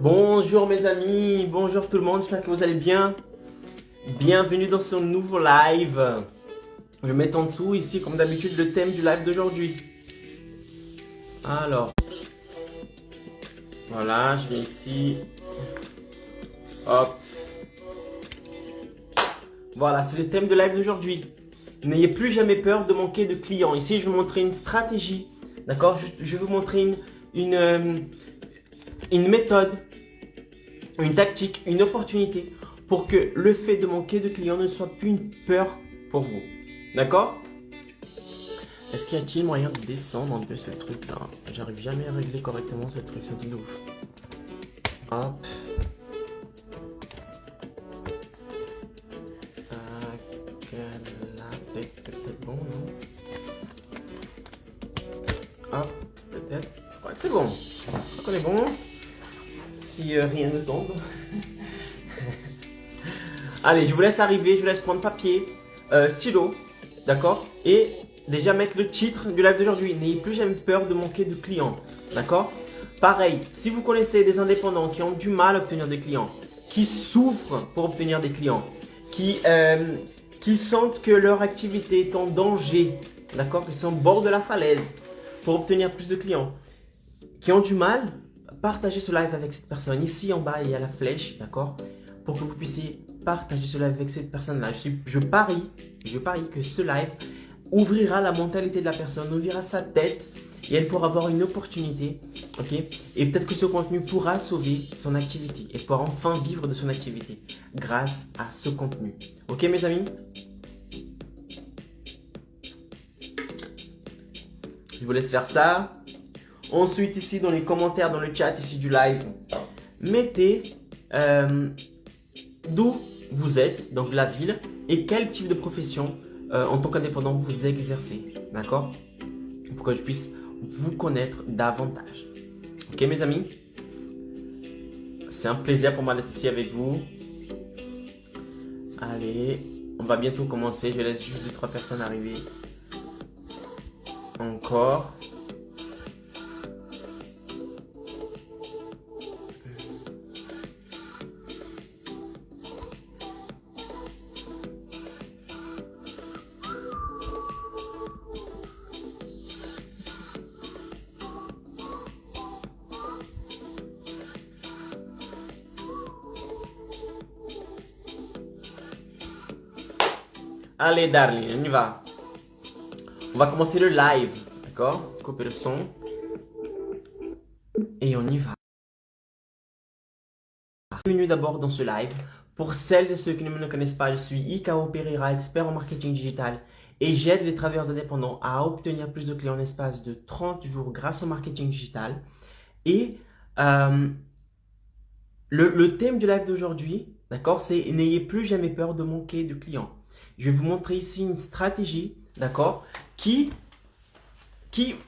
Bonjour mes amis, bonjour tout le monde, j'espère que vous allez bien. Bienvenue dans ce nouveau live. Je vais mettre en dessous ici comme d'habitude le thème du live d'aujourd'hui. Alors, voilà, je mets ici. Hop. Voilà, c'est le thème de live d'aujourd'hui. N'ayez plus jamais peur de manquer de clients. Ici, je vais vous montrer une stratégie. D'accord, je vais vous montrer une méthode, une tactique, une opportunité pour que le fait de manquer de clients ne soit plus une peur pour vous. D'accord? Est-ce qu'il y a-t-il moyen de descendre un peu ce truc là? J'arrive jamais à régler correctement ce truc, c'est un truc de ouf. Hop. Là, peut-être que c'est bon, non? Hop, peut-être. Je crois que c'est bon. Je crois qu'on est bon. Si rien ne tombe. Allez, je vous laisse arriver, je vous laisse prendre papier, stylo, d'accord? Et déjà mettre le titre du live d'aujourd'hui. N'ayez plus jamais peur de manquer de clients, d'accord? Pareil, si vous connaissez des indépendants qui ont du mal à obtenir des clients, qui souffrent pour obtenir des clients, qui sentent que leur activité est en danger, d'accord? Qui sont au bord de la falaise pour obtenir plus de clients, qui ont du mal, partagez ce live avec cette personne. Ici en bas, il y a la flèche, d'accord? Pour que vous puissiez partager ce live avec cette personne-là. Je parie que ce live ouvrira la mentalité de la personne, ouvrira sa tête et elle pourra avoir une opportunité, ok? Et peut-être que ce contenu pourra sauver son activité. Elle pourra enfin vivre de son activité grâce à ce contenu. Ok mes amis? Je vous laisse faire ça. Ensuite ici dans les commentaires, dans le chat ici du live, mettez d'où vous êtes, donc la ville, et quel type de profession en tant qu'indépendant vous exercez, d'accord? Pour que je puisse vous connaître davantage. Ok mes amis? C'est un plaisir pour moi d'être ici avec vous. Allez, on va bientôt commencer. Je laisse juste 2-3 personnes arriver. Encore. Allez, darling, on y va. On va commencer le live, d'accord? Couper le son. Et on y va. Bienvenue d'abord dans ce live. Pour celles et ceux qui ne me connaissent pas, je suis Ikao Pereira, expert en marketing digital. Et j'aide les travailleurs indépendants à obtenir plus de clients en espace de 30 jours grâce au marketing digital. Et le thème du live d'aujourd'hui, d'accord, c'est n'ayez plus jamais peur de manquer de clients. Je vais vous montrer ici une stratégie, d'accord, qui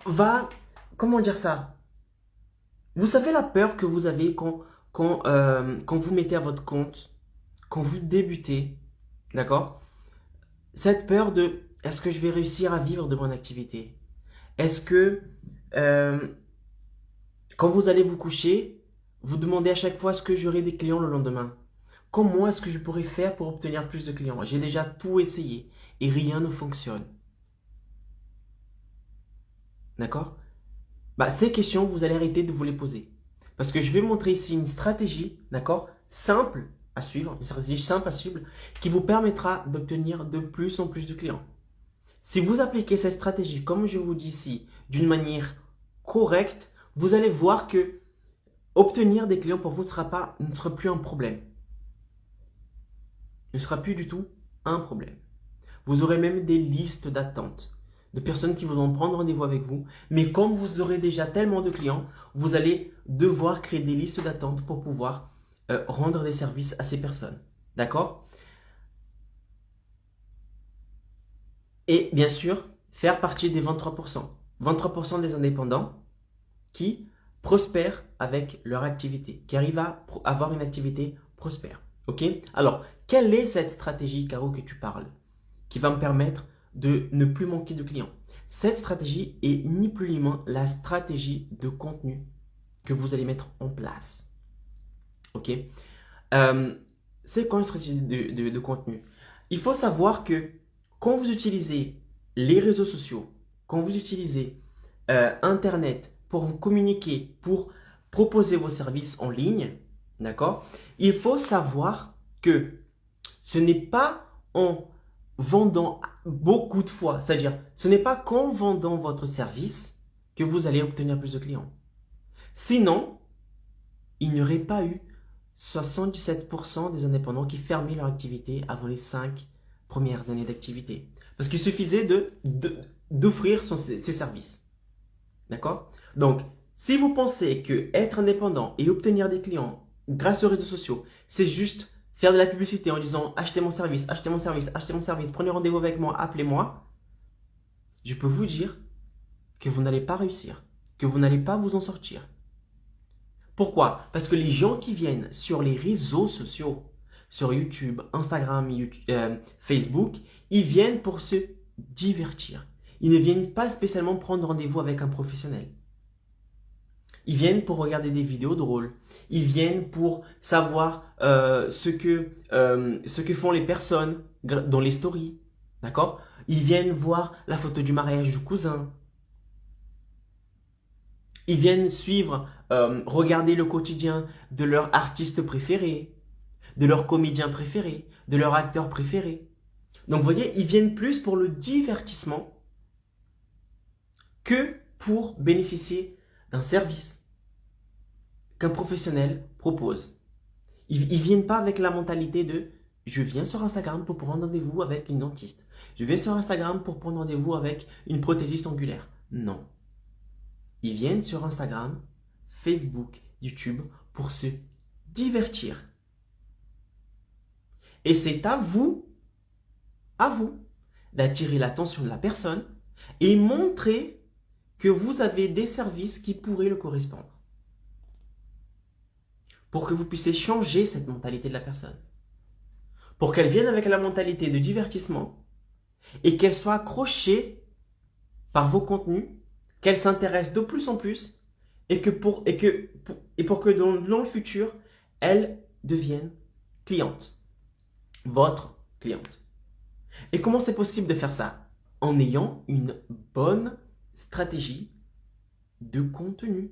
va, comment dire ça? Vous savez la peur que vous avez quand vous mettez à votre compte, quand vous débutez, d'accord? Cette peur de, est-ce que je vais réussir à vivre de mon activité? Est-ce que, quand vous allez vous coucher, vous demandez à chaque fois, est-ce que j'aurai des clients le lendemain? Comment est-ce que je pourrais faire pour obtenir plus de clients? J'ai déjà tout essayé et rien ne fonctionne. D'accord? Bah, ces questions, vous allez arrêter de vous les poser. Parce que je vais montrer ici une stratégie, d'accord? Simple à suivre, une stratégie simple à suivre qui vous permettra d'obtenir de plus en plus de clients. Si vous appliquez cette stratégie, comme je vous dis ici, d'une manière correcte, vous allez voir que obtenir des clients pour vous ne sera plus un problème. Ne sera plus du tout un problème. Vous aurez même des listes d'attente de personnes qui vont prendre rendez-vous avec vous. Mais comme vous aurez déjà tellement de clients, vous allez devoir créer des listes d'attente pour pouvoir rendre des services à ces personnes. D'accord? Et bien sûr, faire partie des 23%. 23% des indépendants qui prospèrent avec leur activité, qui arrivent à avoir une activité prospère. Ok? Alors, quelle est cette stratégie, Caro, que tu parles, qui va me permettre de ne plus manquer de clients? Cette stratégie est ni plus ni moins la stratégie de contenu que vous allez mettre en place. Ok. C'est quoi une stratégie de contenu? Il faut savoir que quand vous utilisez les réseaux sociaux, quand vous utilisez Internet pour vous communiquer, pour proposer vos services en ligne, d'accord? Il faut savoir que ce n'est pas en vendant beaucoup de fois, c'est-à-dire ce n'est pas qu'en vendant votre service que vous allez obtenir plus de clients. Sinon, il n'y aurait pas eu 77% des indépendants qui fermaient leur activité avant les 5 premières années d'activité. Parce qu'il suffisait d'offrir ses services. D'accord? Donc, si vous pensez que être indépendant et obtenir des clients grâce aux réseaux sociaux, c'est juste faire de la publicité en disant achetez mon service, achetez mon service, achetez mon service, prenez rendez-vous avec moi, appelez-moi, je peux vous dire que vous n'allez pas réussir, que vous n'allez pas vous en sortir. Pourquoi? Parce que les gens qui viennent sur les réseaux sociaux, sur YouTube, Instagram, Facebook, ils viennent pour se divertir. Ils ne viennent pas spécialement prendre rendez-vous avec un professionnel. Ils viennent pour regarder des vidéos drôles. Ils viennent pour savoir ce que font les personnes dans les stories. D'accord? Ils viennent voir la photo du mariage du cousin. Ils viennent suivre, regarder le quotidien de leur artiste préféré, de leur comédien préféré, de leur acteur préféré. Donc vous voyez, ils viennent plus pour le divertissement que pour bénéficier d'un service qu'un professionnel propose. Ils ne viennent pas avec la mentalité de « je viens sur Instagram pour prendre rendez-vous avec une dentiste. Je viens sur Instagram pour prendre rendez-vous avec une prothésiste angulaire. » Non. Ils viennent sur Instagram, Facebook, YouTube pour se divertir. Et c'est à vous d'attirer l'attention de la personne et montrer que vous avez des services qui pourraient le correspondre. Pour que vous puissiez changer cette mentalité de la personne. Pour qu'elle vienne avec la mentalité de divertissement et qu'elle soit accrochée par vos contenus, qu'elle s'intéresse de plus en plus et pour que dans le futur, elle devienne cliente. Votre cliente. Et comment c'est possible de faire ça? En ayant une bonne stratégie de contenu.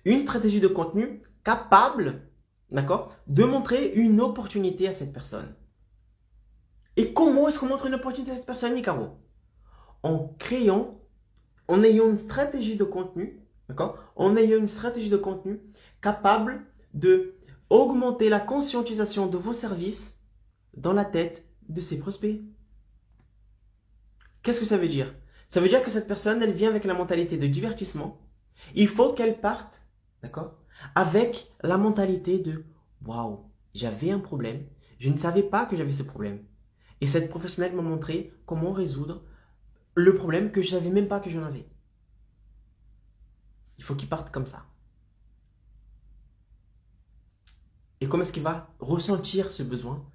Une stratégie de contenu capable, d'accord, de montrer une opportunité à cette personne. Et comment est-ce qu'on montre une opportunité à cette personne, Nicaro? En ayant une stratégie de contenu, d'accord, en ayant une stratégie de contenu capable de augmenter la conscientisation de vos services dans la tête de ses prospects. Qu'est-ce que ça veut dire? Ça veut dire que cette personne, elle vient avec la mentalité de divertissement. Il faut qu'elle parte, d'accord, avec la mentalité de waouh, j'avais un problème, je ne savais pas que j'avais ce problème. Et cette professionnelle m'a montré comment résoudre le problème que je ne savais même pas que j'en avais. Il faut qu'il parte comme ça. Et comment est-ce qu'il va ressentir ce besoin?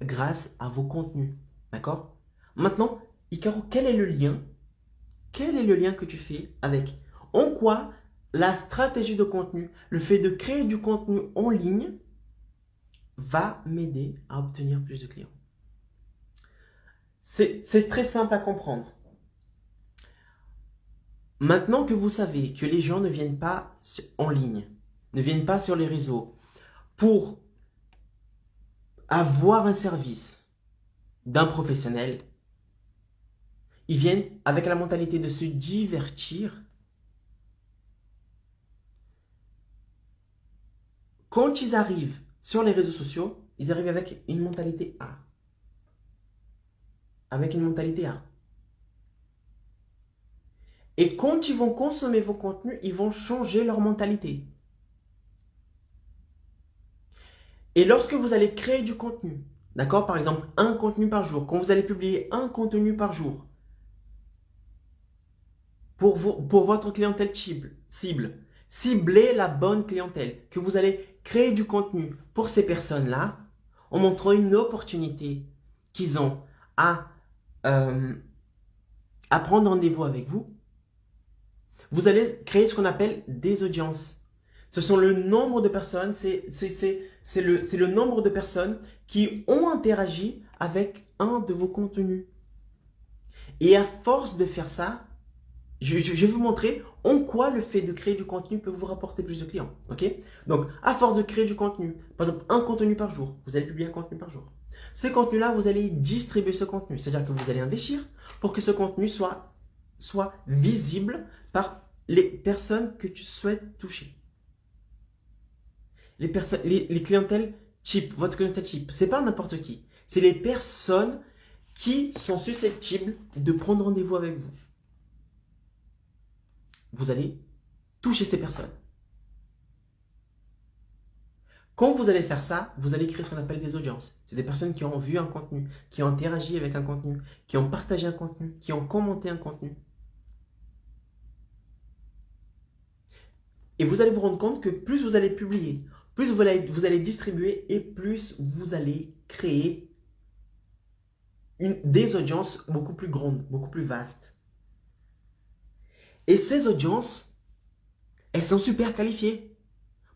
Grâce à vos contenus. D'accord? Maintenant, Icaro, quel est le lien? Quel est le lien que tu fais avec? En quoi la stratégie de contenu, le fait de créer du contenu en ligne, va m'aider à obtenir plus de clients? C'est très simple à comprendre. Maintenant que vous savez que les gens ne viennent pas en ligne, ne viennent pas sur les réseaux pour avoir un service d'un professionnel, ils viennent avec la mentalité de se divertir. Quand ils arrivent sur les réseaux sociaux, ils arrivent avec une mentalité A. Avec une mentalité A. Et quand ils vont consommer vos contenus, ils vont changer leur mentalité. Et lorsque vous allez créer du contenu, d'accord, par exemple, un contenu par jour, quand vous allez publier un contenu par jour, pour votre clientèle cible, ciblez la bonne clientèle, que vous allez créer du contenu pour ces personnes-là, en montrant une opportunité qu'ils ont à prendre rendez-vous avec vous. Vous allez créer ce qu'on appelle des audiences. Ce sont le nombre de personnes, c'est le nombre de personnes qui ont interagi avec un de vos contenus. Et à force de faire ça, je vais vous montrer en quoi le fait de créer du contenu peut vous rapporter plus de clients. Ok? Donc, à force de créer du contenu, par exemple, un contenu par jour, vous allez publier un contenu par jour. Ces contenus-là, vous allez distribuer ce contenu. C'est-à-dire que vous allez investir pour que ce contenu soit visible par les personnes que tu souhaites toucher. Les clientèles type, votre clientèle type, c'est pas n'importe qui. C'est les personnes qui sont susceptibles de prendre rendez-vous avec vous. Vous allez toucher ces personnes. Quand vous allez faire ça, vous allez créer ce qu'on appelle des audiences. C'est des personnes qui ont vu un contenu, qui ont interagi avec un contenu, qui ont partagé un contenu, qui ont commenté un contenu. Et vous allez vous rendre compte que plus vous allez publier, plus vous allez distribuer et plus vous allez créer des audiences beaucoup plus grandes, beaucoup plus vastes. Et ces audiences, elles sont super qualifiées.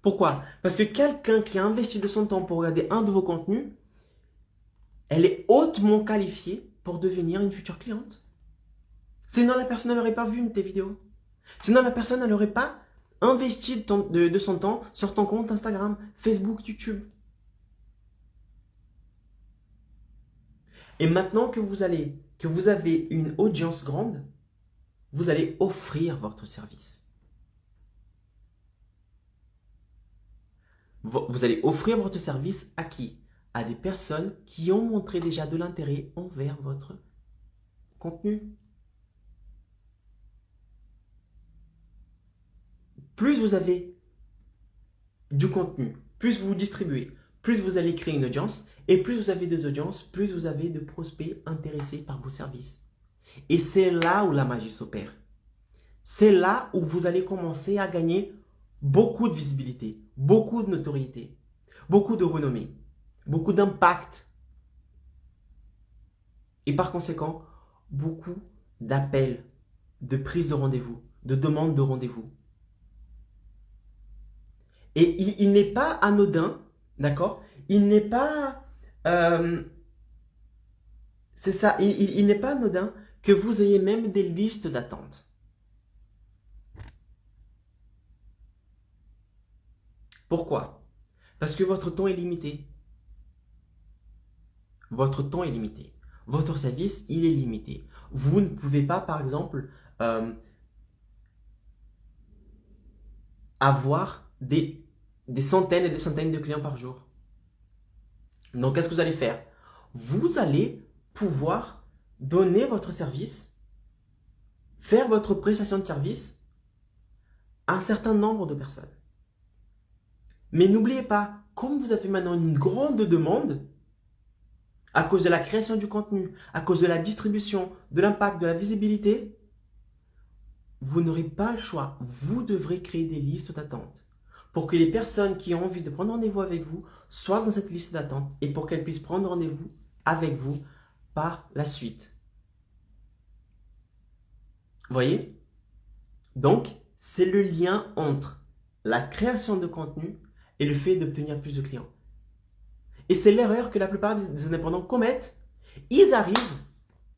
Pourquoi? Parce que quelqu'un qui a investi de son temps pour regarder un de vos contenus, elle est hautement qualifiée pour devenir une future cliente. Sinon, la personne n'aurait pas vu une de tes vidéos. Sinon, la personne n'aurait pas investi de son temps sur ton compte Instagram, Facebook, YouTube. Et maintenant que vous avez une audience grande, vous allez offrir votre service. Vous allez offrir votre service à qui? À des personnes qui ont montré déjà de l'intérêt envers votre contenu. Plus vous avez du contenu, plus vous distribuez, plus vous allez créer une audience, et plus vous avez des audiences, plus vous avez de prospects intéressés par vos services. Et c'est là où la magie s'opère. C'est là où vous allez commencer à gagner beaucoup de visibilité, beaucoup de notoriété, beaucoup de renommée, beaucoup d'impact. Et par conséquent, beaucoup d'appels, de prises de rendez-vous, de demandes de rendez-vous. Et il n'est pas anodin, d'accord? Il n'est pas... c'est ça, il n'est pas anodin que vous ayez même des listes d'attente. Pourquoi? Parce que votre temps est limité. Votre temps est limité. Votre service, il est limité. Vous ne pouvez pas, par exemple, avoir des centaines et des centaines de clients par jour. Donc, qu'est-ce que vous allez faire? Vous allez pouvoir donner votre service, faire votre prestation de service à un certain nombre de personnes. Mais n'oubliez pas, comme vous avez maintenant une grande demande, à cause de la création du contenu, à cause de la distribution, de l'impact, de la visibilité, vous n'aurez pas le choix. Vous devrez créer des listes d'attente pour que les personnes qui ont envie de prendre rendez-vous avec vous soient dans cette liste d'attente et pour qu'elles puissent prendre rendez-vous avec vous par la suite. Voyez? Donc, c'est le lien entre la création de contenu et le fait d'obtenir plus de clients. Et c'est l'erreur que la plupart des indépendants commettent. Ils arrivent,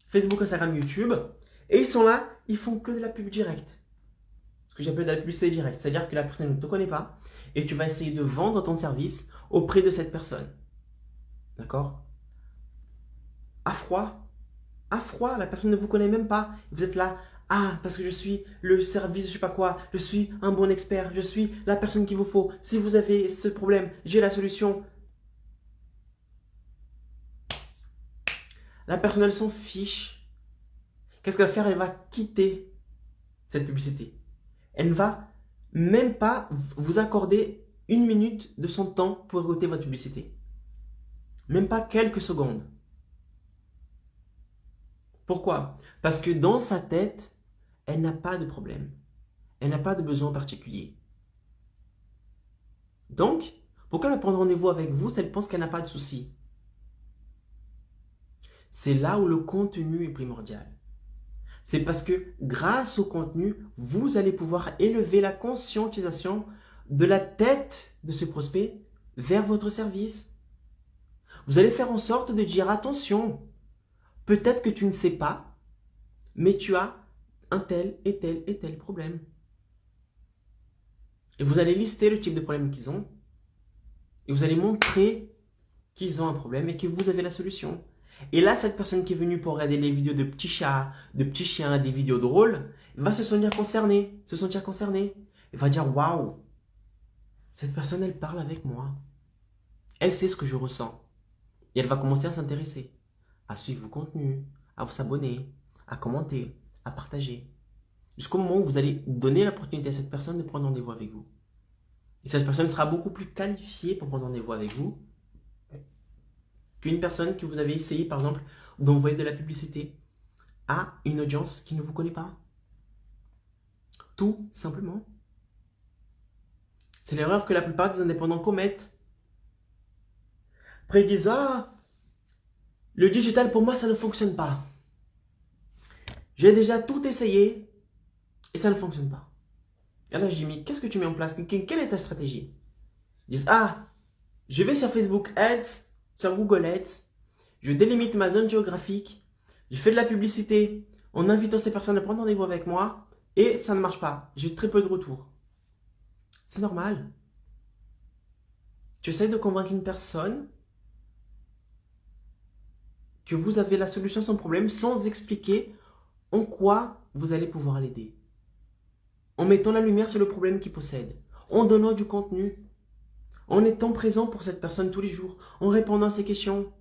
Facebook, Instagram, YouTube, et ils sont là, ils font que de la pub directe. Ce que j'appelle de la publicité directe. C'est-à-dire que la personne ne te connaît pas et tu vas essayer de vendre ton service auprès de cette personne. D'accord? À froid, la personne ne vous connaît même pas. Vous êtes là, ah, parce que je suis le service, je sais pas quoi, je suis un bon expert, je suis la personne qu'il vous faut. Si vous avez ce problème, j'ai la solution. La personne, elle s'en fiche. Qu'est-ce qu'elle va faire? Elle va quitter cette publicité. Elle ne va même pas vous accorder une minute de son temps pour écouter votre publicité. Même pas quelques secondes. Pourquoi? Parce que dans sa tête, elle n'a pas de problème. Elle n'a pas de besoin particulier. Donc, pourquoi elle va prendre rendez-vous avec vous si elle pense qu'elle n'a pas de soucis? C'est là où le contenu est primordial. C'est parce que grâce au contenu, vous allez pouvoir élever la conscientisation de la tête de ce prospect vers votre service. Vous allez faire en sorte de dire attention, peut-être que tu ne sais pas, mais tu as un tel et tel et tel problème. Et vous allez lister le type de problème qu'ils ont et vous allez montrer qu'ils ont un problème et que vous avez la solution. Et là, cette personne qui est venue pour regarder les vidéos de petits chats, de petits chiens, des vidéos drôles, va se sentir concernée, Elle va dire waouh, cette personne, elle parle avec moi. Elle sait ce que je ressens. Et elle va commencer à s'intéresser, à suivre vos contenus, à s'abonner, à commenter, à partager. Jusqu'au moment où vous allez donner l'opportunité à cette personne de prendre rendez-vous avec vous. Et cette personne sera beaucoup plus qualifiée pour prendre rendez-vous avec vous qu'une personne que vous avez essayé, par exemple, d'envoyer de la publicité à une audience qui ne vous connaît pas. Tout simplement. C'est l'erreur que la plupart des indépendants commettent. Après, ils disent, ah, le digital pour moi, ça ne fonctionne pas. J'ai déjà tout essayé et ça ne fonctionne pas. Alors je dis, mais qu'est-ce que tu mets en place? Quelle est ta stratégie? Ils disent, ah, je vais sur Facebook Ads, sur Google Ads, je délimite ma zone géographique, je fais de la publicité en invitant ces personnes à prendre rendez-vous avec moi et ça ne marche pas. J'ai très peu de retours. C'est normal. Tu essaies de convaincre une personne que vous avez la solution sans problème sans expliquer en quoi vous allez pouvoir l'aider. En mettant la lumière sur le problème qu'il possède, en donnant du contenu, en étant présent pour cette personne tous les jours, en répondant à ses questions.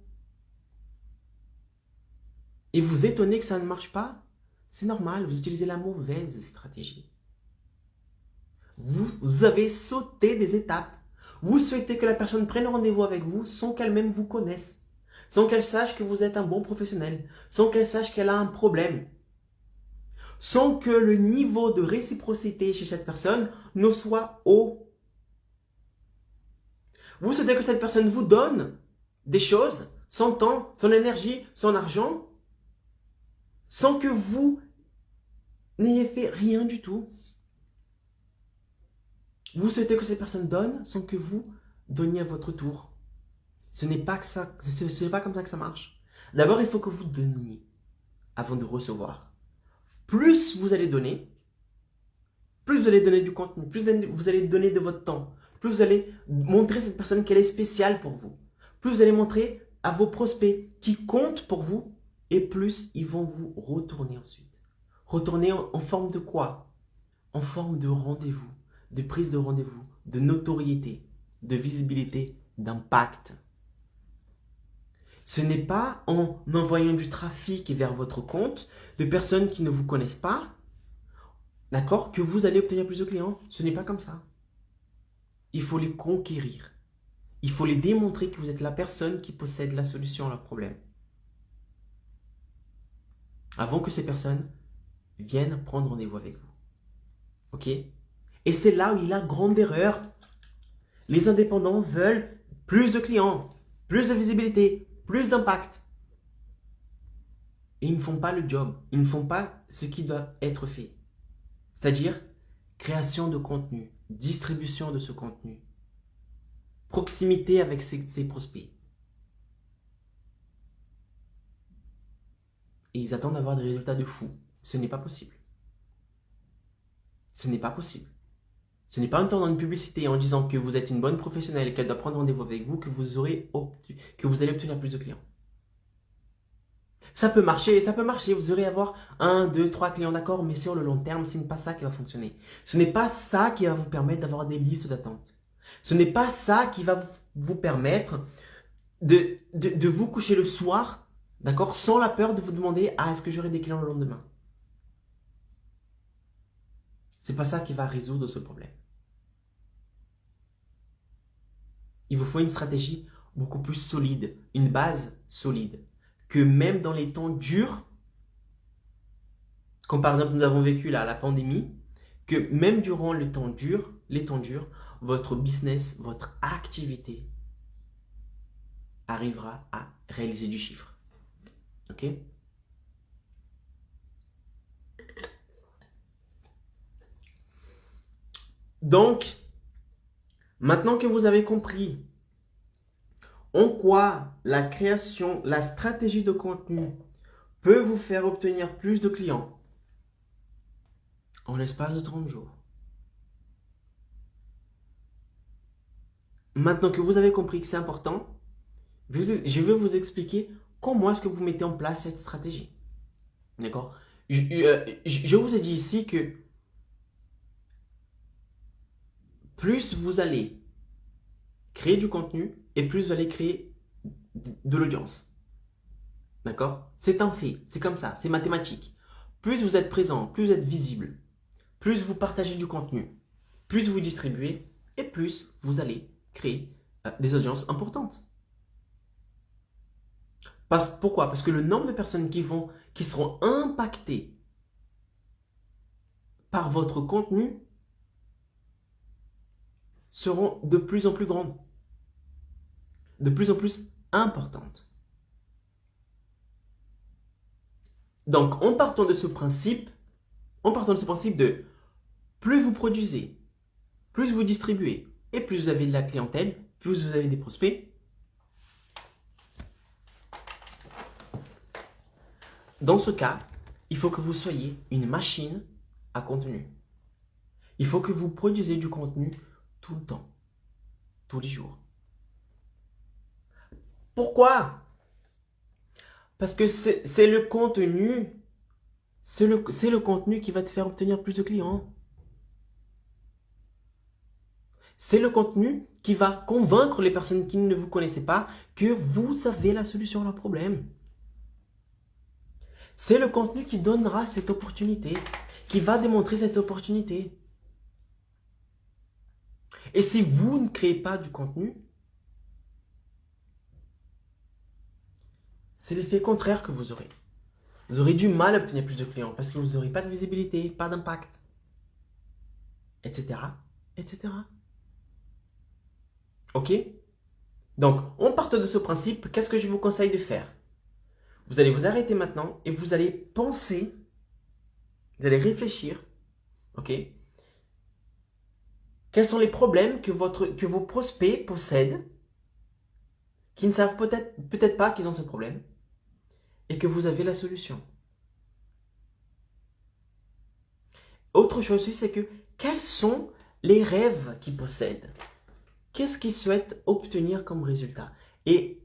Et vous étonnez que ça ne marche pas? C'est normal, vous utilisez la mauvaise stratégie. Vous avez sauté des étapes. Vous souhaitez que la personne prenne rendez-vous avec vous sans qu'elle-même vous connaisse, sans qu'elle sache que vous êtes un bon professionnel, sans qu'elle sache qu'elle a un problème, sans que le niveau de réciprocité chez cette personne ne soit haut. Vous souhaitez que cette personne vous donne des choses, son temps, son énergie, son argent, sans que vous n'ayez fait rien du tout. Vous souhaitez que cette personne donne sans que vous donniez à votre tour. Ce n'est pas comme ça que ça marche. D'abord, il faut que vous donniez avant de recevoir. Plus vous allez donner, plus vous allez donner du contenu, plus vous allez donner de votre temps, plus vous allez montrer à cette personne qu'elle est spéciale pour vous, plus vous allez montrer à vos prospects qui comptent pour vous, et plus ils vont vous retourner ensuite. Retourner en forme de quoi? En forme de rendez-vous, de prise de rendez-vous, de notoriété, de visibilité, d'impact. Ce n'est pas en envoyant du trafic vers votre compte de personnes qui ne vous connaissent pas, d'accord, que vous allez obtenir plus de clients. Ce n'est pas comme ça. Il faut les conquérir. Il faut les démontrer que vous êtes la personne qui possède la solution à leur problème. Avant que ces personnes viennent prendre rendez-vous avec vous. Ok? Et c'est là où il y a la grande erreur. Les indépendants veulent plus de clients, plus de visibilité, plus d'impact. Et ils ne font pas le job. Ils ne font pas ce qui doit être fait. C'est-à-dire création de contenu, distribution de ce contenu, proximité avec ses prospects. Et ils attendent d'avoir des résultats de fou. Ce n'est pas possible. Ce n'est pas possible. Ce n'est pas en tournant une publicité en disant que vous êtes une bonne professionnelle et qu'elle doit prendre rendez-vous avec vous que vous allez obtenir plus de clients. Ça peut marcher, vous aurez avoir 1, 2, 3 clients d'accord, mais sur le long terme, ce n'est pas ça qui va fonctionner. Ce n'est pas ça qui va vous permettre d'avoir des listes d'attente. Ce n'est pas ça qui va vous permettre de vous coucher le soir, d'accord, sans la peur de vous demander, ah, est-ce que j'aurai des clients le lendemain? C'est pas ça qui va résoudre ce problème. Il vous faut une stratégie beaucoup plus solide, une base solide, que même dans les temps durs, comme par exemple nous avons vécu là, la pandémie, que même durant les temps durs, votre business, votre activité arrivera à réaliser du chiffre. Ok? Donc, Maintenant que vous avez compris en quoi la création, la stratégie de contenu peut vous faire obtenir plus de clients en l'espace de 30 jours. Maintenant que vous avez compris que c'est important, je vais vous expliquer comment est-ce que vous mettez en place cette stratégie. D'accord? Je vous ai dit ici que plus vous allez créer du contenu et plus vous allez créer de l'audience. D'accord? C'est un fait, c'est comme ça, c'est mathématique. Plus vous êtes présent, plus vous êtes visible, plus vous partagez du contenu, plus vous distribuez et plus vous allez créer des audiences importantes. Pourquoi? Parce que le nombre de personnes qui seront impactées par votre contenu seront de plus en plus grandes, de plus en plus importantes. Donc, en partant de ce principe de plus vous produisez, plus vous distribuez et plus vous avez de la clientèle, plus vous avez des prospects, dans ce cas, il faut que vous soyez une machine à contenu. Il faut que vous produisez du contenu tout le temps, tous les jours. Pourquoi? Parce que c'est le contenu, c'est le contenu qui va te faire obtenir plus de clients. C'est le contenu qui va convaincre les personnes qui ne vous connaissaient pas que vous avez la solution à leur problème. C'est le contenu qui donnera cette opportunité, qui va démontrer cette opportunité. Et si vous ne créez pas du contenu, c'est l'effet contraire que vous aurez. Vous aurez du mal à obtenir plus de clients parce que vous n'aurez pas de visibilité, pas d'impact, etc., etc. Ok? Donc, en partant de ce principe, qu'est-ce que je vous conseille de faire? Vous allez vous arrêter maintenant et vous allez penser, vous allez réfléchir, ok? Quels sont les problèmes que vos prospects possèdent, qui ne savent peut-être pas qu'ils ont ce problème, et que vous avez la solution. Autre chose aussi, c'est que quels sont les rêves qu'ils possèdent? Qu'est-ce qu'ils souhaitent obtenir comme résultat? Et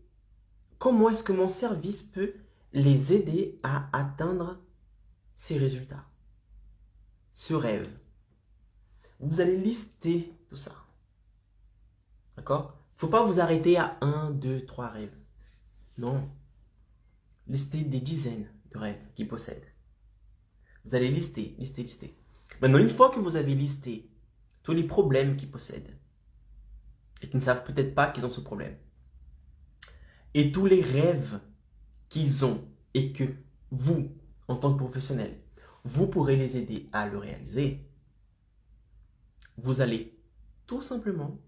comment est-ce que mon service peut les aider à atteindre ces résultats? Ce rêve. Vous allez lister tout ça. D'accord? Il ne faut pas vous arrêter à 1, 2, 3 rêves. Non. Listez des dizaines de rêves qu'ils possèdent. Vous allez lister. Maintenant, une fois que vous avez listé tous les problèmes qu'ils possèdent et qu'ils ne savent peut-être pas qu'ils ont ce problème, et tous les rêves qu'ils ont et que vous, en tant que professionnel, vous pourrez les aider à le réaliser, vous allez tout simplement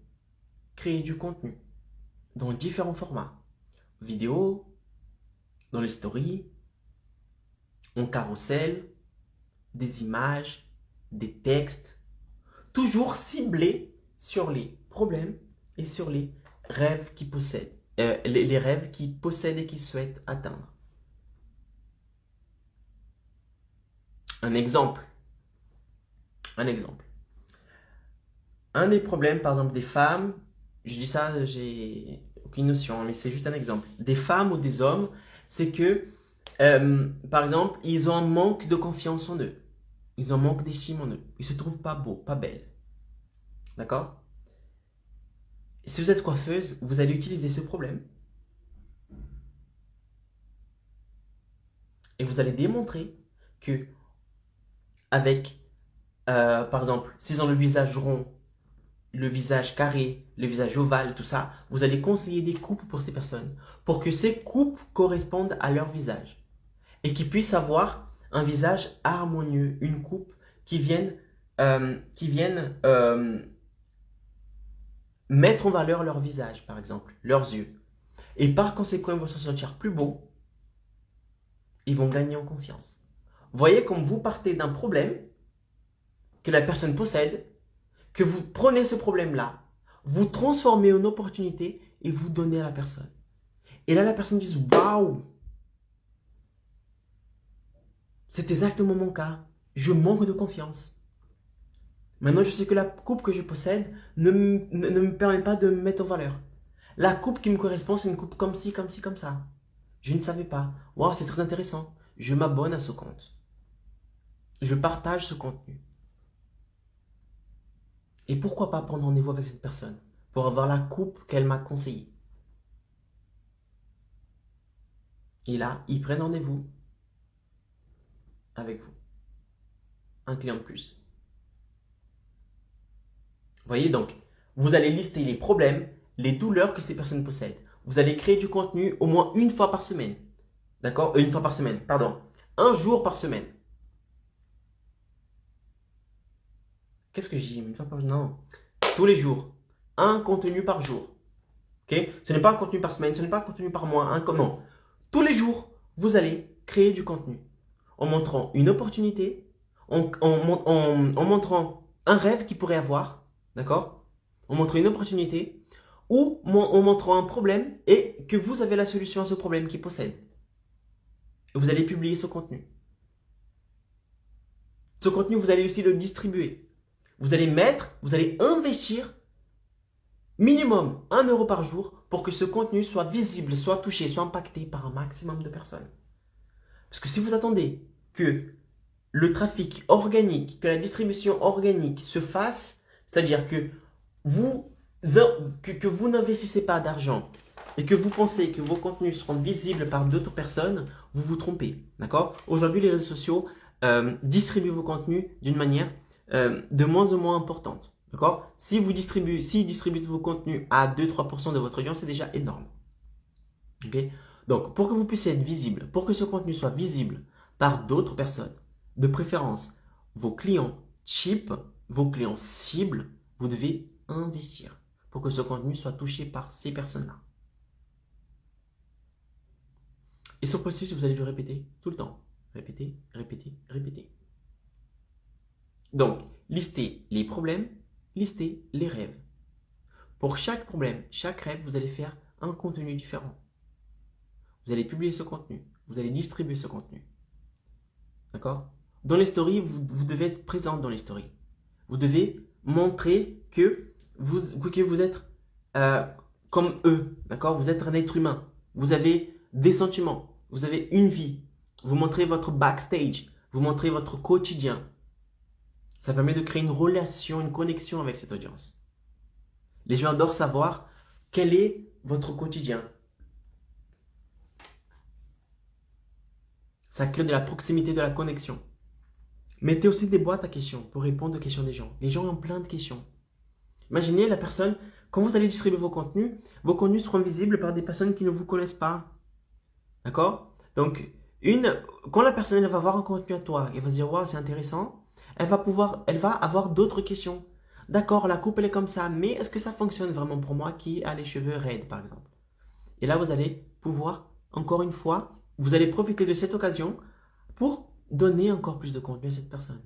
créer du contenu dans différents formats. Vidéo, dans les stories, en carrousel, des images, des textes, toujours ciblés sur les problèmes et sur les rêves qu'ils possèdent, les rêves qu'ils possèdent et qu'ils souhaitent atteindre. Un exemple. Un des problèmes, par exemple, des femmes, je dis ça, j'ai aucune notion, mais c'est juste un exemple. Des femmes ou des hommes, c'est que, par exemple, ils ont un manque de confiance en eux. Ils ont un manque d'estime en eux. Ils se trouvent pas beaux, pas belles. D'accord? Si vous êtes coiffeuse, vous allez utiliser ce problème. Et vous allez démontrer que, avec, par exemple, s'ils ont le visage rond, le visage carré, le visage ovale, tout ça, vous allez conseiller des coupes pour ces personnes, pour que ces coupes correspondent à leur visage et qu'ils puissent avoir un visage harmonieux, une coupe qui vienne mettre en valeur leur visage, par exemple, leurs yeux. Et par conséquent, ils vont se sentir plus beaux, ils vont gagner en confiance. Voyez comme vous partez d'un problème que la personne possède, que vous prenez ce problème-là, vous transformez en opportunité et vous donnez à la personne. Et là, la personne dit waouh, c'est exactement mon cas. Je manque de confiance. Maintenant, je sais que la coupe que je possède ne me permet pas de me mettre en valeur. La coupe qui me correspond, c'est une coupe comme ci, comme ci, comme ça. Je ne savais pas. Waouh, c'est très intéressant. Je m'abonne à ce compte. Je partage ce contenu. Et pourquoi pas prendre rendez-vous avec cette personne pour avoir la coupe qu'elle m'a conseillée. Et là, ils prennent rendez-vous avec vous. Un client de plus. Vous voyez donc, vous allez lister les problèmes, les douleurs que ces personnes possèdent. Vous allez créer du contenu au moins une fois par semaine. D'accord? Une fois par semaine, pardon. Un jour par semaine. Qu'est-ce que j'ai? Une fois par jour? Non. Tous les jours. Un contenu par jour. Ok? Ce n'est pas un contenu par semaine, ce n'est pas un contenu par mois. Non. Tous les jours, vous allez créer du contenu. En montrant une opportunité, en montrant un rêve qu'il pourrait avoir. D'accord? En montrant une opportunité ou en montrant un problème et que vous avez la solution à ce problème qu'il possède. Et vous allez publier ce contenu. Ce contenu, vous allez aussi le distribuer. Vous allez investir minimum 1 euro par jour pour que ce contenu soit visible, soit touché, soit impacté par un maximum de personnes. Parce que si vous attendez que le trafic organique, que la distribution organique se fasse, c'est-à-dire que vous n'investissez pas d'argent et que vous pensez que vos contenus seront visibles par d'autres personnes, vous vous trompez. D'accord? Aujourd'hui, les réseaux sociaux distribuent vos contenus d'une manière de moins en moins importante. D'accord? S'ils distribuent vos contenus à 2-3% de votre audience, c'est déjà énorme. Okay? Donc, pour que vous puissiez être visible, pour que ce contenu soit visible par d'autres personnes, de préférence vos clients cheap, vos clients cibles, vous devez investir pour que ce contenu soit touché par ces personnes-là. Et ce processus, vous allez le répéter tout le temps. Répéter, répéter, répéter. Donc, listez les problèmes, listez les rêves. Pour chaque problème, chaque rêve, vous allez faire un contenu différent. Vous allez publier ce contenu. Vous allez distribuer ce contenu. D'accord? Dans les stories, vous devez être présent dans les stories. Vous devez montrer que vous êtes comme eux. D'accord? Vous êtes un être humain. Vous avez des sentiments. Vous avez une vie. Vous montrez votre backstage. Vous montrez votre quotidien. Ça permet de créer une relation, une connexion avec cette audience. Les gens adorent savoir quel est votre quotidien. Ça crée de la proximité, de la connexion. Mettez aussi des boîtes à questions pour répondre aux questions des gens. Les gens ont plein de questions. Imaginez la personne, quand vous allez distribuer vos contenus seront visibles par des personnes qui ne vous connaissent pas. D'accord? Donc, quand la personne elle va voir un contenu à toi et va se dire « Waouh, c'est intéressant », elle va avoir d'autres questions. D'accord, la coupe elle est comme ça, mais est-ce que ça fonctionne vraiment pour moi qui a les cheveux raides par exemple? Et là, vous allez pouvoir, encore une fois, vous allez profiter de cette occasion pour donner encore plus de contenu à cette personne.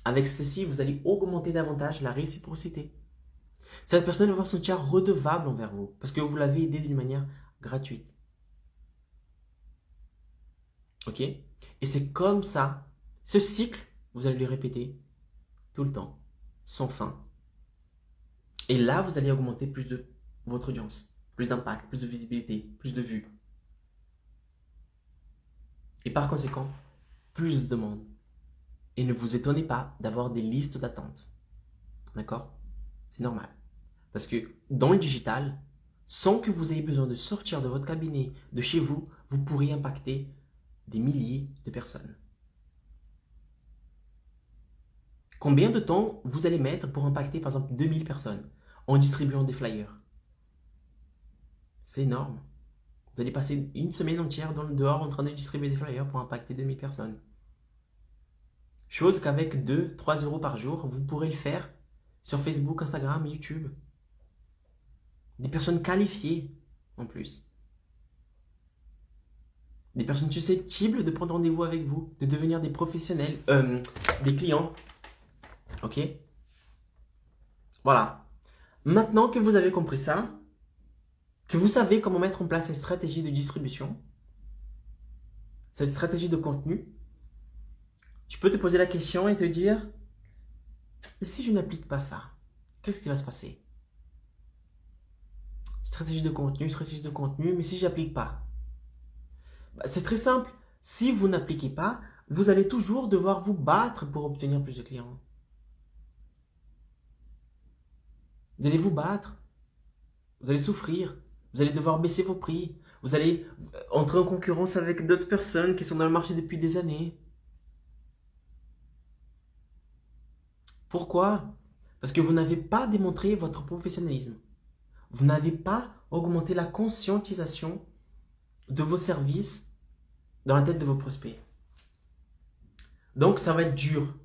Avec ceci, vous allez augmenter davantage la réciprocité. Cette personne va se sentir redevable envers vous parce que vous l'avez aidé d'une manière gratuite. Ok? Et c'est comme ça, ce cycle, vous allez le répéter tout le temps, sans fin. Et là, vous allez augmenter plus de votre audience, plus d'impact, plus de visibilité, plus de vues. Et par conséquent, plus de demandes. Et ne vous étonnez pas d'avoir des listes d'attente. D'accord? C'est normal. Parce que dans le digital, sans que vous ayez besoin de sortir de votre cabinet, de chez vous, vous pourrez impacter des milliers de personnes. Combien de temps vous allez mettre pour impacter par exemple 2000 personnes en distribuant des flyers? C'est énorme. Vous allez passer une semaine entière dehors en train de distribuer des flyers pour impacter 2000 personnes. Chose qu'avec 2-3 euros par jour, vous pourrez le faire sur Facebook, Instagram, YouTube. Des personnes qualifiées en plus. Des personnes susceptibles de prendre rendez-vous avec vous, de devenir des professionnels, des clients. Ok? Voilà. Maintenant que vous avez compris ça, que vous savez comment mettre en place cette stratégie de distribution, cette stratégie de contenu, tu peux te poser la question et te dire, et si je n'applique pas ça, qu'est-ce qui va se passer? Stratégie de contenu, mais si je n'applique pas, c'est très simple. Si vous n'appliquez pas, vous allez toujours devoir vous battre pour obtenir plus de clients. Vous allez vous battre, vous allez souffrir, vous allez devoir baisser vos prix, vous allez entrer en concurrence avec d'autres personnes qui sont dans le marché depuis des années. Pourquoi? Parce que vous n'avez pas démontré votre professionnalisme. Vous n'avez pas augmenté la conscientisation de vos services dans la tête de vos prospects. Donc ça va être dur,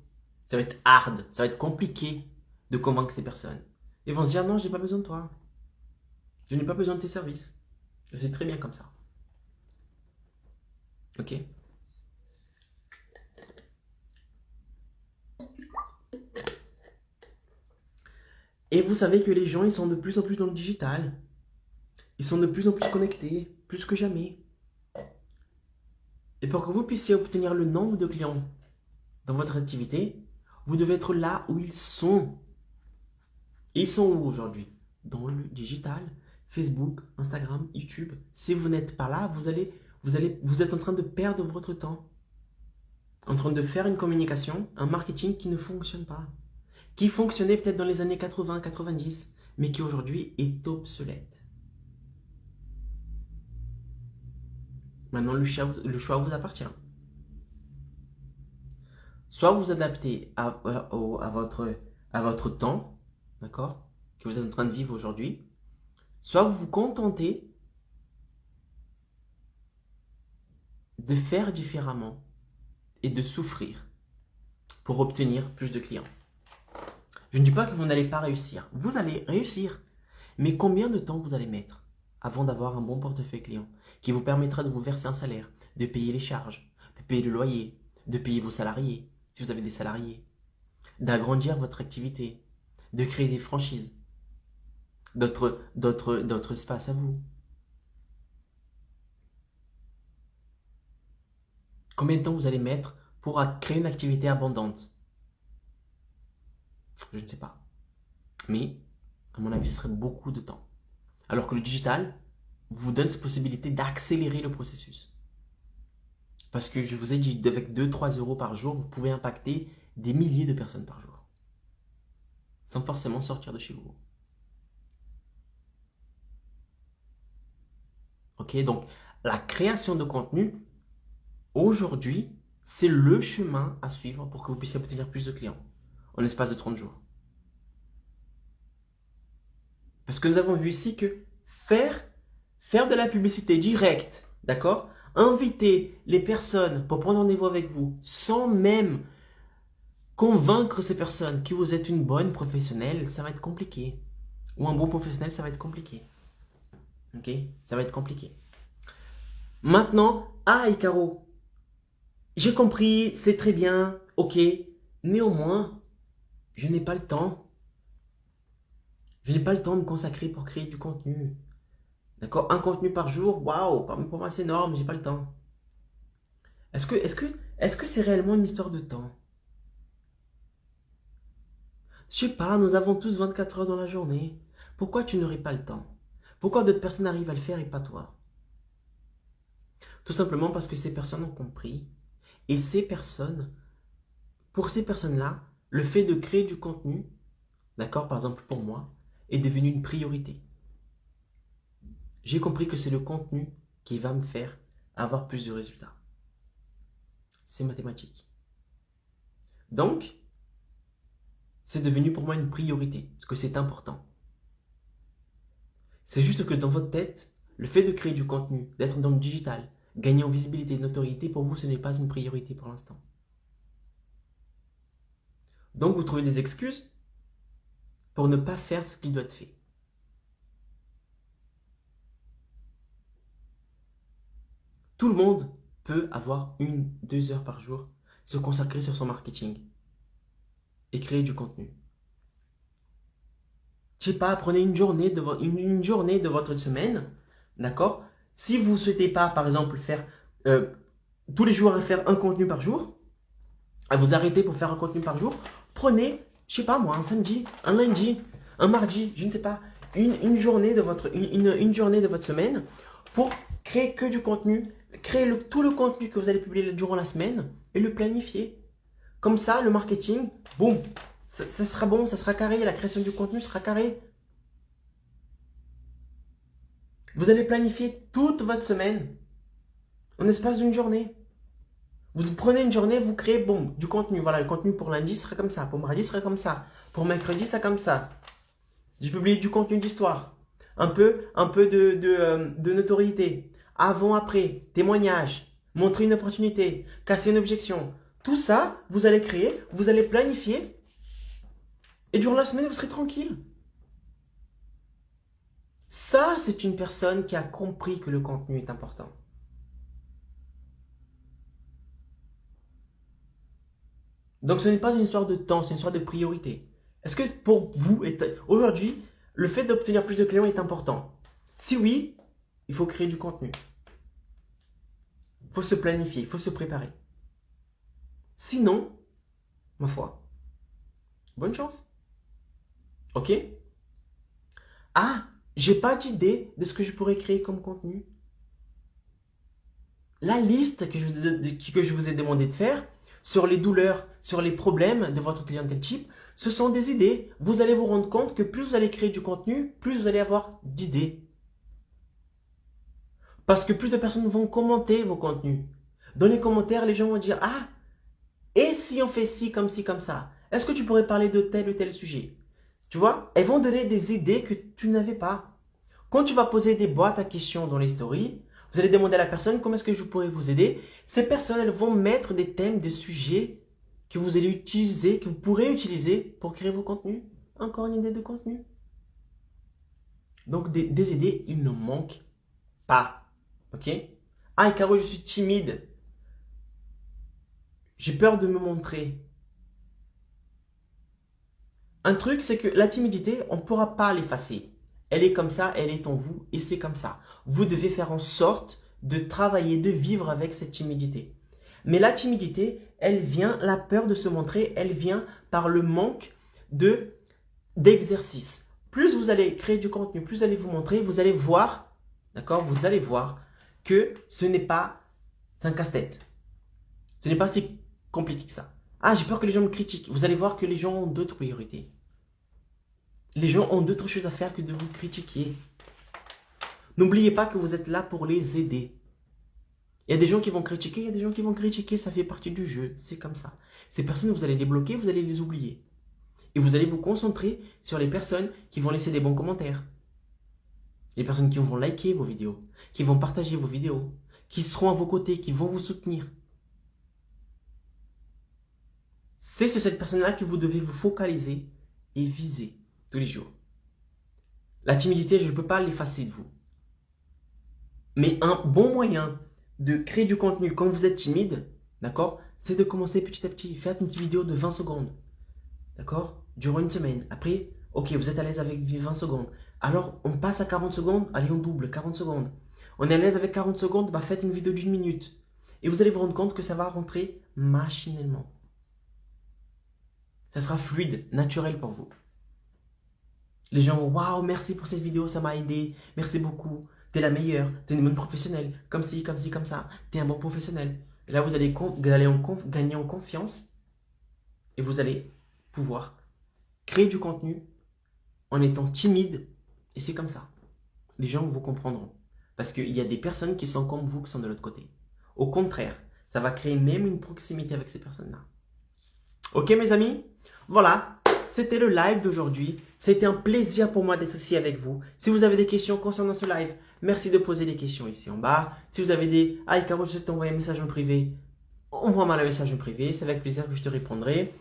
ça va être hard, ça va être compliqué de convaincre ces personnes. Ils vont se dire non, je n'ai pas besoin de toi. Je n'ai pas besoin de tes services. Je suis très bien comme ça. Ok? Et vous savez que les gens, ils sont de plus en plus dans le digital. Ils sont de plus en plus connectés, plus que jamais. Et pour que vous puissiez obtenir le nombre de clients dans votre activité, vous devez être là où ils sont. Ils sont où aujourd'hui? Dans le digital, Facebook, Instagram, YouTube. Si vous n'êtes pas là, vous êtes en train de perdre votre temps. En train de faire une communication, un marketing qui ne fonctionne pas. Qui fonctionnait peut-être dans les années 80, 90, mais qui aujourd'hui est obsolète. Maintenant, le choix vous appartient. Soit vous vous adaptez à votre temps, d'accord, que vous êtes en train de vivre aujourd'hui, soit vous vous contentez de faire différemment et de souffrir pour obtenir plus de clients. Je ne dis pas que vous n'allez pas réussir. Vous allez réussir. Mais combien de temps vous allez mettre avant d'avoir un bon portefeuille client qui vous permettra de vous verser un salaire, de payer les charges, de payer le loyer, de payer vos salariés, si vous avez des salariés, d'agrandir votre activité, de créer des franchises, d'autres espaces à vous. Combien de temps vous allez mettre pour créer une activité abondante? Je ne sais pas. Mais, à mon avis, ce serait beaucoup de temps. Alors que le digital vous donne cette possibilité d'accélérer le processus. Parce que je vous ai dit, avec 2-3 euros par jour, vous pouvez impacter des milliers de personnes par jour. Sans forcément sortir de chez vous. Ok, donc la création de contenu, aujourd'hui, c'est le chemin à suivre pour que vous puissiez obtenir plus de clients en l'espace de 30 jours. Parce que nous avons vu ici que faire de la publicité directe, d'accord? Inviter les personnes pour prendre rendez-vous avec vous sans même convaincre ces personnes que vous êtes une bonne professionnelle, ça va être compliqué. Ou un bon professionnel, ça va être compliqué. Ok? Ça va être compliqué. Maintenant, Icaro, j'ai compris, c'est très bien, ok. Néanmoins, je n'ai pas le temps. Je n'ai pas le temps de me consacrer pour créer du contenu. D'accord? Un contenu par jour, waouh, pour moi c'est énorme, j'ai pas le temps. Est-ce que c'est réellement une histoire de temps? Je sais pas, nous avons tous 24 heures dans la journée. Pourquoi tu n'aurais pas le temps? Pourquoi d'autres personnes arrivent à le faire et pas toi? Tout simplement parce que ces personnes ont compris. Et pour ces personnes-là, le fait de créer du contenu, d'accord, par exemple pour moi, est devenu une priorité. J'ai compris que c'est le contenu qui va me faire avoir plus de résultats. C'est mathématique. Donc, c'est devenu pour moi une priorité, parce que c'est important. C'est juste que dans votre tête, le fait de créer du contenu, d'être dans le digital, gagner en visibilité et notoriété, pour vous, ce n'est pas une priorité pour l'instant. Donc, vous trouvez des excuses pour ne pas faire ce qui doit être fait. Tout le monde peut avoir 1-2 heures par jour, se consacrer sur son marketing et créer du contenu. je sais pas, prenez une journée une journée de votre semaine, d'accord? Si vous ne souhaitez pas, par exemple, faire tous les jours faire un contenu par jour, à vous arrêter pour faire un contenu par jour, prenez, je sais pas moi, un samedi, un lundi, un mardi, je ne sais pas, une journée de une journée de votre semaine pour créer que du contenu, créer tout le contenu que vous allez publier durant la semaine et le planifier. Comme ça, le marketing, boum, ça sera bon, ça sera carré, la création du contenu sera carré. Vous allez planifier toute votre semaine en espace d'une journée. Vous prenez une journée, vous créez bon, du contenu. Voilà, le contenu pour lundi sera comme ça, pour mardi sera comme ça, pour mercredi sera comme ça. J'ai publié du contenu d'histoire, un peu de notoriété, avant, après, témoignage, montrer une opportunité, casser une objection. Tout ça, vous allez créer, vous allez planifier et durant la semaine, vous serez tranquille. Ça, c'est une personne qui a compris que le contenu est important. Donc, ce n'est pas une histoire de temps, c'est une histoire de priorité. Est-ce que pour vous, aujourd'hui, le fait d'obtenir plus de clients est important? Si oui, il faut créer du contenu. Il faut se planifier, il faut se préparer. Sinon, ma foi, bonne chance. Ok? Ah, j'ai pas d'idée de ce que je pourrais créer comme contenu. La liste que je vous ai demandé de faire sur les douleurs, sur les problèmes de votre clientèle type, ce sont des idées. Vous allez vous rendre compte que plus vous allez créer du contenu, plus vous allez avoir d'idées. Parce que plus de personnes vont commenter vos contenus. Dans les commentaires, les gens vont dire « Ah, et si on fait ci, comme ça? Est-ce que tu pourrais parler de tel ou tel sujet ?» Tu vois, elles vont donner des idées que tu n'avais pas. Quand tu vas poser des boîtes à questions dans les stories, vous allez demander à la personne comment est-ce que je pourrais vous aider. Ces personnes, elles vont mettre des thèmes, des sujets que vous allez utiliser, que vous pourrez utiliser pour créer vos contenus. Encore une idée de contenu. Donc des idées, il ne manque pas. Ok? Ah, et Caro, je suis timide. J'ai peur de me montrer. Un truc, c'est que la timidité, on ne pourra pas l'effacer. Elle est comme ça, elle est en vous et c'est comme ça. Vous devez faire en sorte de travailler, de vivre avec cette timidité. Mais la timidité, elle vient, la peur de se montrer, elle vient par le manque d'exercice. Plus vous allez créer du contenu, plus vous allez vous montrer, vous allez voir, d'accord? Vous allez voir que ce n'est pas un casse-tête. Ce n'est pas si compliqué que ça. Ah, j'ai peur que les gens me critiquent. Vous allez voir que les gens ont d'autres priorités. Les gens ont d'autres choses à faire que de vous critiquer. N'oubliez pas que vous êtes là pour les aider. Il y a des gens qui vont critiquer, il y a des gens qui vont critiquer, ça fait partie du jeu, c'est comme ça. Ces personnes, vous allez les bloquer, vous allez les oublier. Et vous allez vous concentrer sur les personnes qui vont laisser des bons commentaires. Les personnes qui vont liker vos vidéos, qui vont partager vos vidéos, qui seront à vos côtés, qui vont vous soutenir. C'est sur cette personne-là que vous devez vous focaliser et viser tous les jours. La timidité, je ne peux pas l'effacer de vous. Mais un bon moyen de créer du contenu quand vous êtes timide, d'accord, c'est de commencer petit à petit. Faites une petite vidéo de 20 secondes, d'accord, durant une semaine. Après, ok, vous êtes à l'aise avec 20 secondes. Alors, on passe à 40 secondes, allez, on double, 40 secondes. On est à l'aise avec 40 secondes, bah faites une vidéo d'1 minute. Et vous allez vous rendre compte que ça va rentrer machinalement. Ça sera fluide, naturel pour vous. Les gens vont, waouh, merci pour cette vidéo, ça m'a aidé, merci beaucoup. T'es la meilleure, t'es une bonne professionnelle, comme ci, comme ça, t'es un bon professionnel. Et là, vous allez gagner en confiance et vous allez pouvoir créer du contenu en étant timide. Et c'est comme ça. Les gens vous comprendront. Parce qu'il y a des personnes qui sont comme vous, qui sont de l'autre côté. Au contraire, ça va créer même une proximité avec ces personnes-là. Ok, mes amis? Voilà, c'était le live d'aujourd'hui. C'était un plaisir pour moi d'être ici avec vous. Si vous avez des questions concernant ce live, merci de poser des questions ici en bas. Si vous avez des « Ah, Caro, je souhaite t'envoyer un message en privé », envoie-moi un message en privé. C'est avec plaisir que je te répondrai.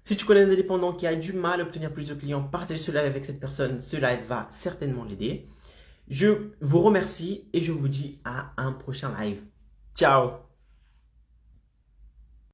Si tu connais un indépendant qui a du mal à obtenir plus de clients, partage ce live avec cette personne. Ce live va certainement l'aider. Je vous remercie et je vous dis à un prochain live. Ciao!